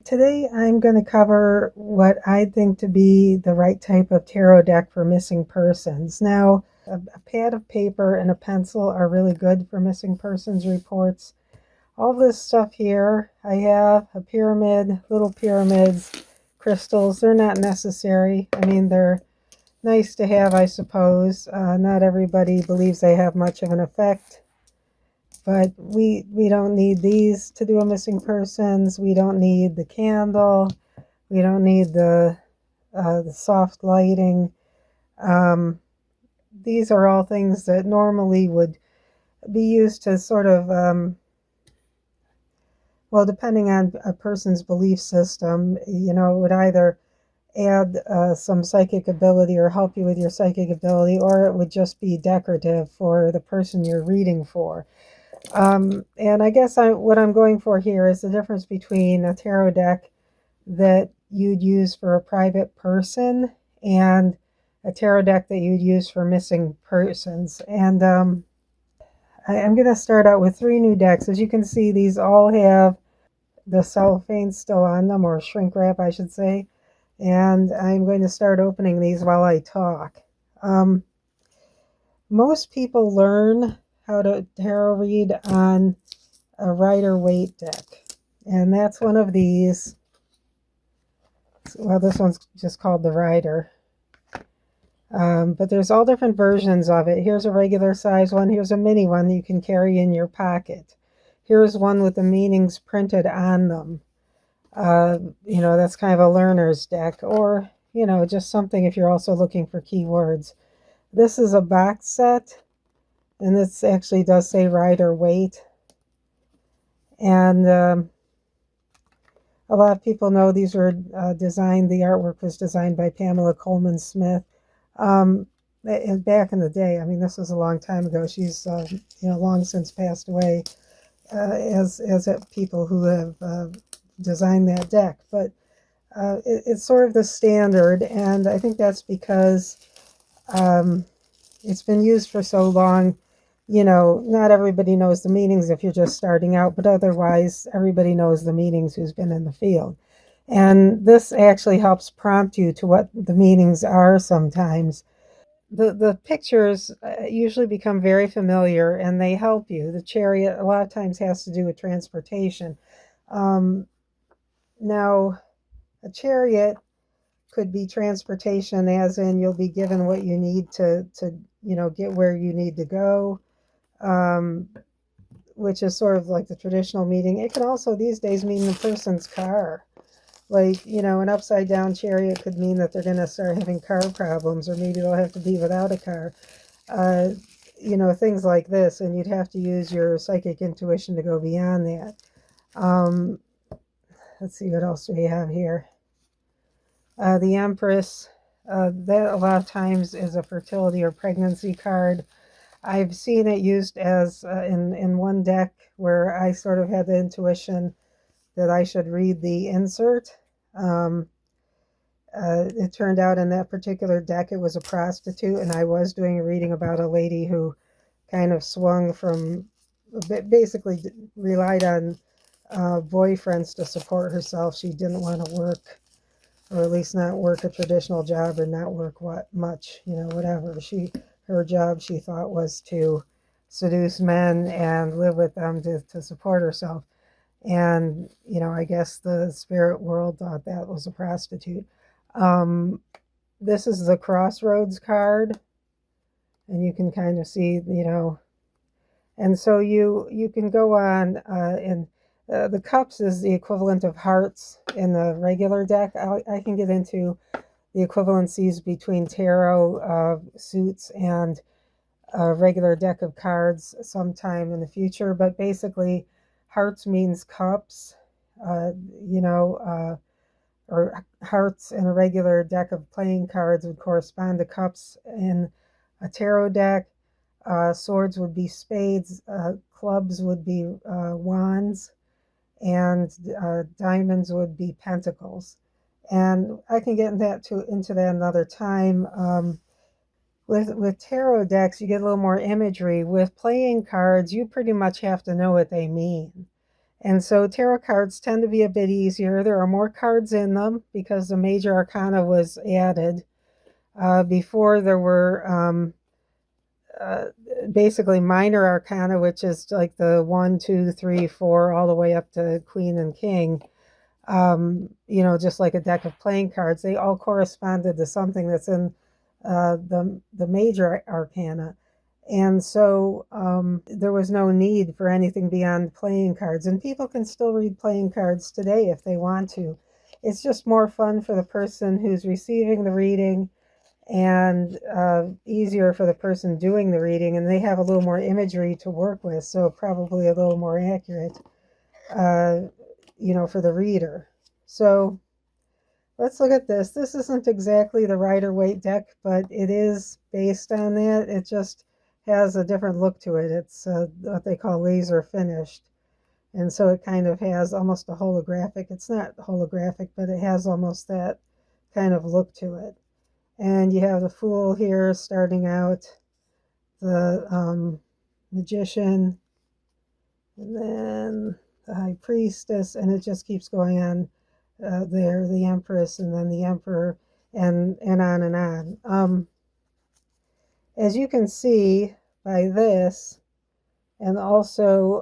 Today I'm going to cover what I think to be the right type of tarot deck for missing persons. Now, a pad of paper and a pencil are really good for missing persons reports. All this stuff here, I have a pyramid, little pyramids, crystals. They're not necessary. I mean, they're nice to have, I suppose. Not everybody believes they have much of an effect. But we don't need these to do a missing persons. We don't need the candle. We don't need the soft lighting. Um, these are all things that normally would be used to sort of, well, depending on a person's belief system, it would either add some psychic ability or help you with your psychic ability, or it would just be decorative for the person you're reading for. And I guess what I'm going for here is the difference between a tarot deck that you'd use for a private person and a tarot deck that you'd use for missing persons. And I'm going to start out with 3 new decks. As you can see, these all have the cellophane still on them, or shrink wrap, I should say. And I'm going to start opening these while I talk. Most people learn how to tarot read on a Rider-Waite deck, and that's one of these. Well, this one's just called the Rider, but there's all different versions of it. Here's a regular size one. Here's a mini one that you can carry in your pocket. Here's one with the meanings printed on them. That's kind of a learner's deck, or just something if you're also looking for keywords. This is a box set, and this actually does say Rider-Waite. And a lot of people know these were designed, the artwork was designed by Pamela Coleman Smith. Back in the day, I mean, this was a long time ago. She's, long since passed away, as people who have designed that deck. But it's sort of the standard, and I think that's because it's been used for so long. Not everybody knows the meanings if you're just starting out, but otherwise everybody knows the meanings who's been in the field. And this actually helps prompt you to what the meanings are sometimes. The pictures usually become very familiar and they help you. The chariot a lot of times has to do with transportation. Now, a chariot could be transportation, as in you'll be given what you need to get where you need to go. Which is sort of like the traditional meaning. It can also these days mean the person's car. Like, an upside down chariot could mean that they're going to start having car problems, or maybe they'll have to be without a car. Things like this, and you'd have to use your psychic intuition to go beyond that. Let's see, what else do we have here? The Empress, that a lot of times is a fertility or pregnancy card. I've seen it used as in one deck where I sort of had the intuition that I should read the insert. It turned out in that particular deck it was a prostitute, and I was doing a reading about a lady who kind of swung from, basically relied on boyfriends to support herself. She didn't want to work, or at least not work a traditional job, or not work much, whatever. Her job, she thought, was to seduce men and live with them to support herself. And, I guess the spirit world thought that was a prostitute. This is the Crossroads card. And you can kind of see, and so you can go on, and the cups is the equivalent of hearts in the regular deck. I can get into the equivalencies between tarot suits and a regular deck of cards sometime in the future, but basically hearts means cups, or hearts in a regular deck of playing cards would correspond to cups in a tarot deck. Swords would be spades, clubs would be wands, and diamonds would be pentacles. And I can get into that another time. With tarot decks, you get a little more imagery. With playing cards, you pretty much have to know what they mean. And so tarot cards tend to be a bit easier. There are more cards in them because the major arcana was added. Before there were uh, basically minor arcana, which is like the 1, 2, 3, 4, all the way up to Queen and King. Just like a deck of playing cards, they all corresponded to something that's in the major arcana. And so there was no need for anything beyond playing cards. And people can still read playing cards today if they want to. It's just more fun for the person who's receiving the reading and easier for the person doing the reading. And they have a little more imagery to work with, so probably a little more accurate, for the reader. So let's look at this. This isn't exactly the Rider-Waite deck, but it is based on that. It just has a different look to it. It's what they call laser finished. And so it kind of has almost a holographic. It's not holographic, but it has almost that kind of look to it. And you have the Fool here starting out, the Magician, and then the High Priestess, and it just keeps going on there, the Empress, and then the Emperor, and on and on. As you can see by this, and also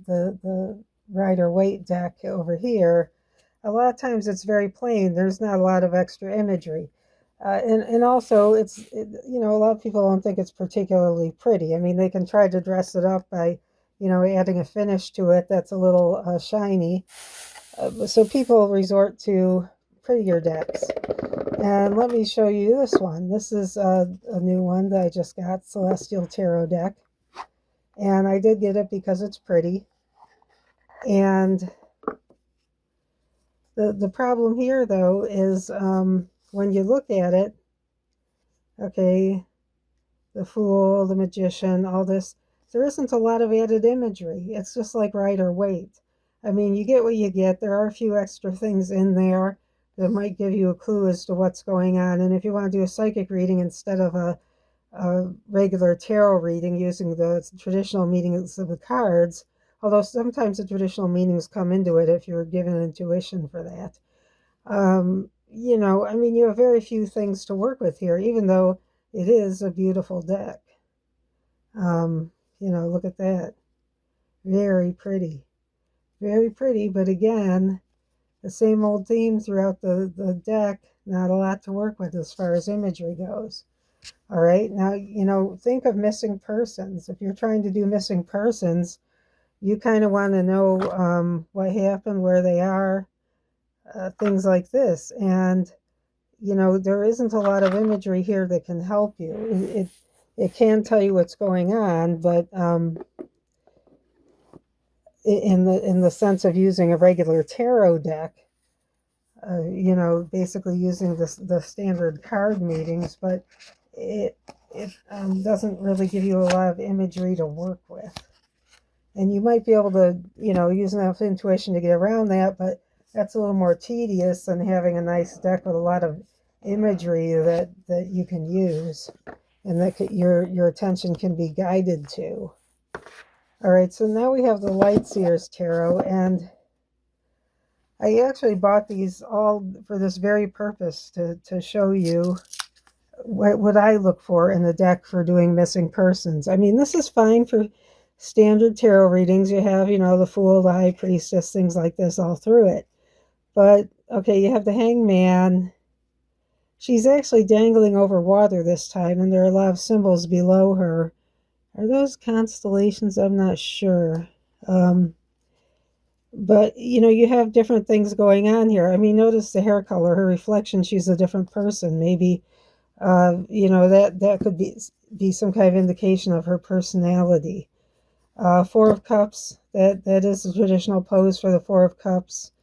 the Rider-Waite deck over here, a lot of times it's very plain. There's not a lot of extra imagery. And also, a lot of people don't think it's particularly pretty. I mean, they can try to dress it up by, adding a finish to it that's a little shiny. So people resort to prettier decks. And let me show you this one. This is a new one that I just got, Celestial Tarot deck. And I did get it because it's pretty. And the problem here, though, is when you look at it, okay, the Fool, the Magician, all this, there isn't a lot of added imagery. It's just like Rider-Waite. I mean, you get what you get. There are a few extra things in there that might give you a clue as to what's going on. And if you want to do a psychic reading instead of a regular tarot reading using the traditional meanings of the cards, although sometimes the traditional meanings come into it if you're given intuition for that. You have very few things to work with here, even though it is a beautiful deck. Look at that. Very pretty. Very pretty, but again, the same old theme throughout the deck. Not a lot to work with as far as imagery goes. All right, now, think of missing persons. If you're trying to do missing persons, you kind of want to know what happened, where they are, things like this. And, there isn't a lot of imagery here that can help you. It can tell you what's going on, but in the sense of using a regular tarot deck, basically using the standard card meetings, but it doesn't really give you a lot of imagery to work with. And you might be able to, use enough intuition to get around that, but that's a little more tedious than having a nice deck with a lot of imagery that you can use and that your attention can be guided to. All right, so now we have the Lightseers Tarot, and I actually bought these all for this very purpose, to show you what I look for in the deck for doing missing persons. I mean, this is fine for standard tarot readings. You have, the Fool, the High Priestess, things like this all through it. But, okay, you have the Hangman. She's actually dangling over water this time, and there are a lot of symbols below her. Are those constellations? I'm not sure. But, you have different things going on here. I mean, notice the hair color, her reflection, she's a different person. Maybe, that could be some kind of indication of her personality. Four of Cups, that is the traditional pose for the Four of Cups.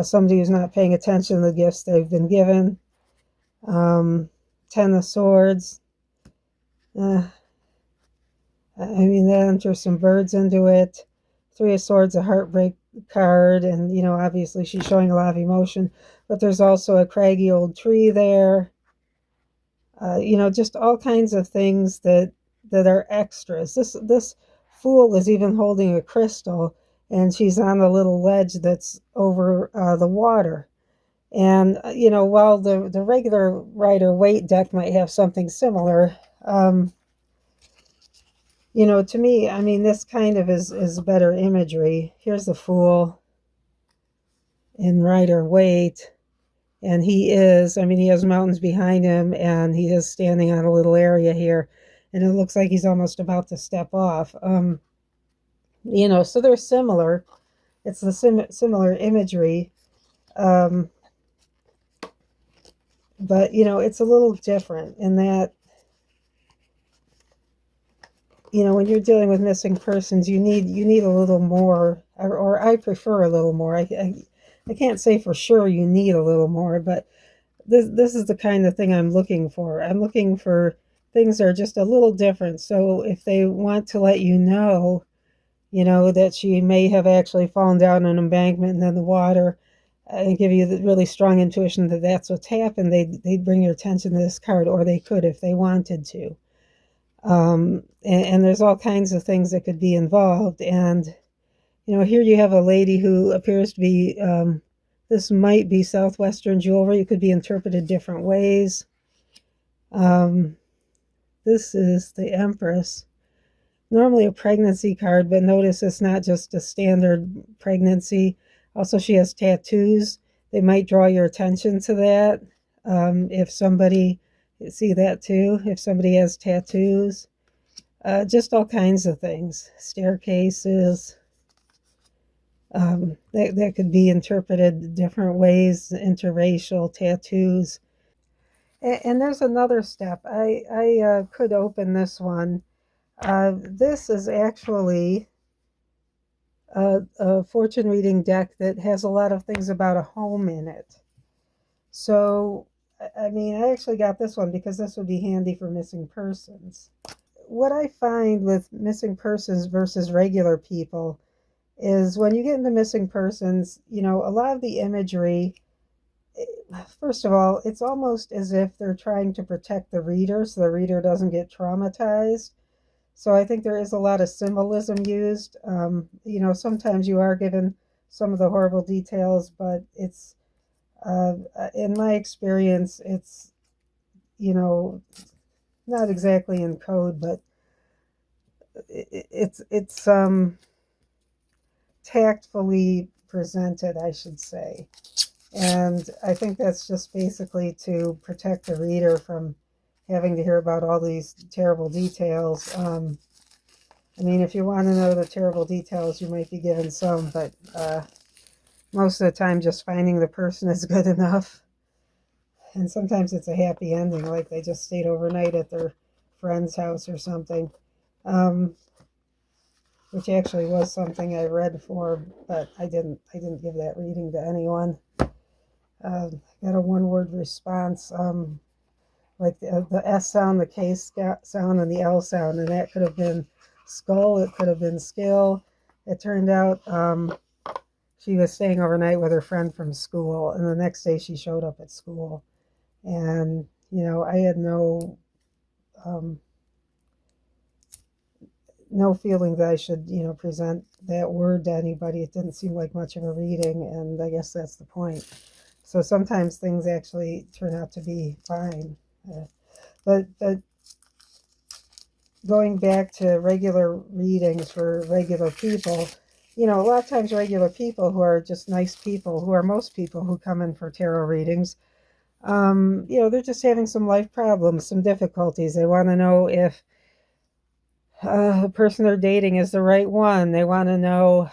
Somebody who's not paying attention to the gifts they've been given. Ten of Swords. That enters some birds into it. Three of Swords, a heartbreak card, and obviously she's showing a lot of emotion, but there's also a craggy old tree there. Just all kinds of things that are extras. This Fool is even holding a crystal, and she's on a little ledge that's over the water. And, while the regular Rider-Waite deck might have something similar, to me, I mean, this kind of is better imagery. Here's the Fool in Rider-Waite, and he has mountains behind him, and he is standing on a little area here, and it looks like he's almost about to step off. So they're similar. It's the similar imagery, but it's a little different in that when you're dealing with missing persons, you need a little more, or I prefer a little more. I can't say for sure you need a little more, but this is the kind of thing I'm looking for. I'm looking for things that are just a little different. So if they want to let you know that she may have actually fallen down an embankment and then the water, and give you the really strong intuition that that's what's happened, they'd bring your attention to this card, or they could if they wanted to. And there's all kinds of things that could be involved. And, here you have a lady who appears to be, this might be Southwestern jewelry. It could be interpreted different ways. This is the Empress. Normally a pregnancy card, but notice it's not just a standard pregnancy. Also, she has tattoos. They might draw your attention to that. If somebody, see that too, if somebody has tattoos. Just all kinds of things. Staircases. That could be interpreted different ways. Interracial tattoos. And there's another step. I could open this one. This is actually a fortune reading deck that has a lot of things about a home in it. So, I mean, I actually got this one because this would be handy for missing persons. What I find with missing persons versus regular people is when you get into missing persons, a lot of the imagery, first of all, it's almost as if they're trying to protect the reader so the reader doesn't get traumatized. So I think there is a lot of symbolism used. Sometimes you are given some of the horrible details, but it's, in my experience, it's, not exactly in code, but it's tactfully presented, I should say. And I think that's just basically to protect the reader from having to hear about all these terrible details. I mean, if you want to know the terrible details, you might be given some, but most of the time just finding the person is good enough. And sometimes it's a happy ending, like they just stayed overnight at their friend's house or something, which actually was something I read for, but I didn't give that reading to anyone. Got a one-word response, like the S sound, the K sound, and the L sound, and that could have been skull, it could have been skill. It turned out she was staying overnight with her friend from school, and the next day she showed up at school. And, I had no feeling that I should, present that word to anybody. It didn't seem like much of a reading, and I guess that's the point. So sometimes things actually turn out to be fine. But going back to regular readings for regular people, a lot of times regular people who are just nice people, who are most people who come in for tarot readings, they're just having some life problems, some difficulties. They want to know if the person they're dating is the right one. They want to know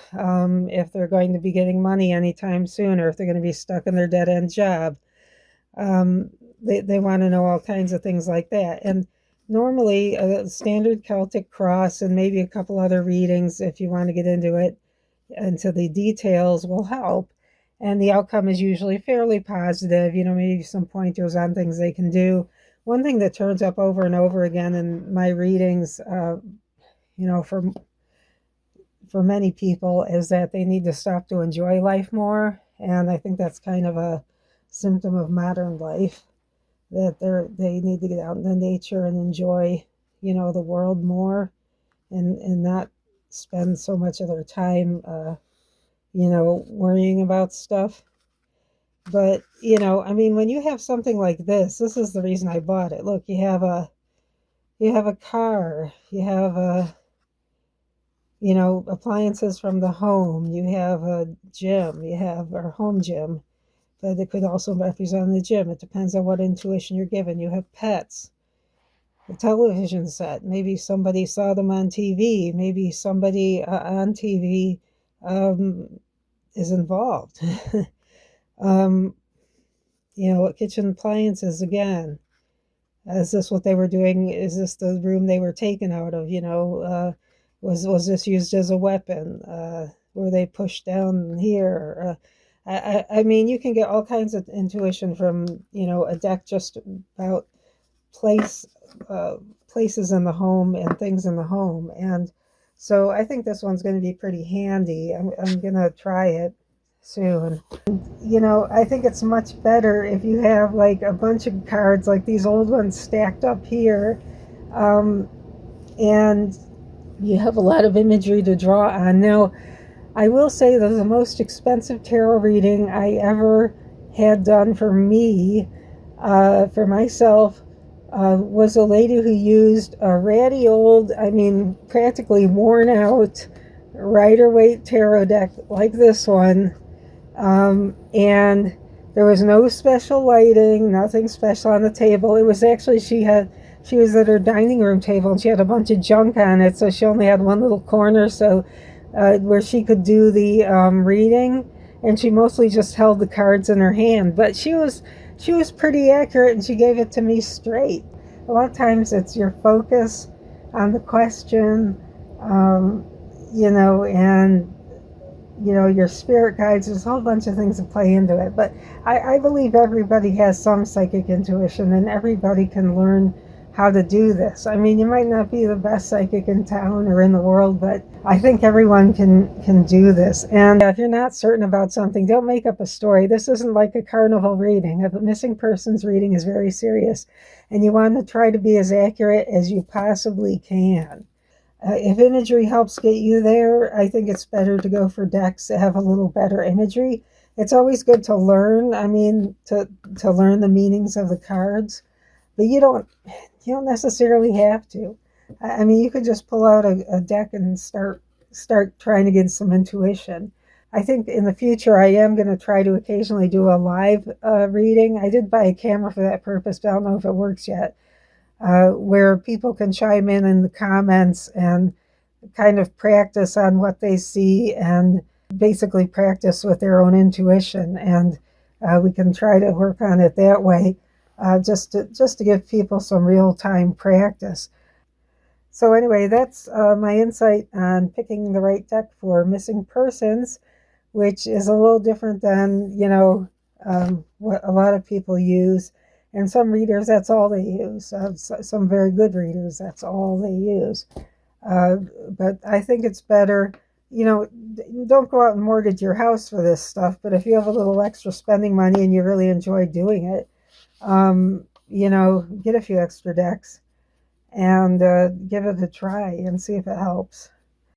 if they're going to be getting money anytime soon, or if they're going to be stuck in their dead-end job. They want to know all kinds of things like that. And normally a standard Celtic cross and maybe a couple other readings, if you want to get into it, into the details, will help. And the outcome is usually fairly positive, maybe some pointers on things they can do. One thing that turns up over and over again in my readings, for many people, is that they need to stop to enjoy life more. And I think that's kind of a symptom of modern life, that they need to get out into nature and enjoy, the world more, and not spend so much of their time worrying about stuff. But, I mean, when you have something like this is the reason I bought it. Look, you have a car, you have appliances from the home, you have a gym, you have our home gym, but it could also represent the gym. It depends on what intuition you're given. You have pets, a television set. Maybe somebody saw them on TV. Maybe somebody on TV is involved. um, kitchen appliances again. Is this what they were doing? Is this the room they were taken out of? Was this used as a weapon? Were they pushed down here? I mean, you can get all kinds of intuition from a deck just about place places in the home and things in the home, and so I think this one's going to be pretty handy. I'm gonna try it soon. I think it's much better if you have like a bunch of cards like these old ones stacked up here, and you have a lot of imagery to draw on. Now, I will say that the most expensive tarot reading I ever had done for me, for myself, was a lady who used a ratty old, I mean, practically worn out Rider-Waite tarot deck like this one. And there was no special lighting, nothing special on the table. It was actually, she was at her dining room table and she had a bunch of junk on it, so she only had one little corner where she could do the reading, and she mostly just held the cards in her hand. But she was pretty accurate, and she gave it to me straight. A lot of times it's your focus on the question, and your spirit guides. There's a whole bunch of things that play into it. But I believe everybody has some psychic intuition, and everybody can learn how to do this. I mean, you might not be the best psychic in town or in the world, but I think everyone can do this. And if you're not certain about something, don't make up a story. This isn't like a carnival reading. A missing persons reading is very serious, and you want to try to be as accurate as you possibly can. If imagery helps get you there, I think it's better to go for decks that have a little better imagery. It's always good to learn, to learn the meanings of the cards, but you don't necessarily have to. I mean, you could just pull out a deck and start trying to get some intuition. I think in the future I am going to try to occasionally do a live reading. I did buy a camera for that purpose, but I don't know if it works yet. Where people can chime in the comments and kind of practice on what they see and basically practice with their own intuition, and we can try to work on it that way, just to give people some real-time practice. So anyway, that's my insight on picking the right deck for missing persons, which is a little different than what a lot of people use. And some readers, that's all they use. Some very good readers, that's all they use. But I think it's better, don't go out and mortgage your house for this stuff. But if you have a little extra spending money and you really enjoy doing it, get a few extra decks and give it a try and see if it helps.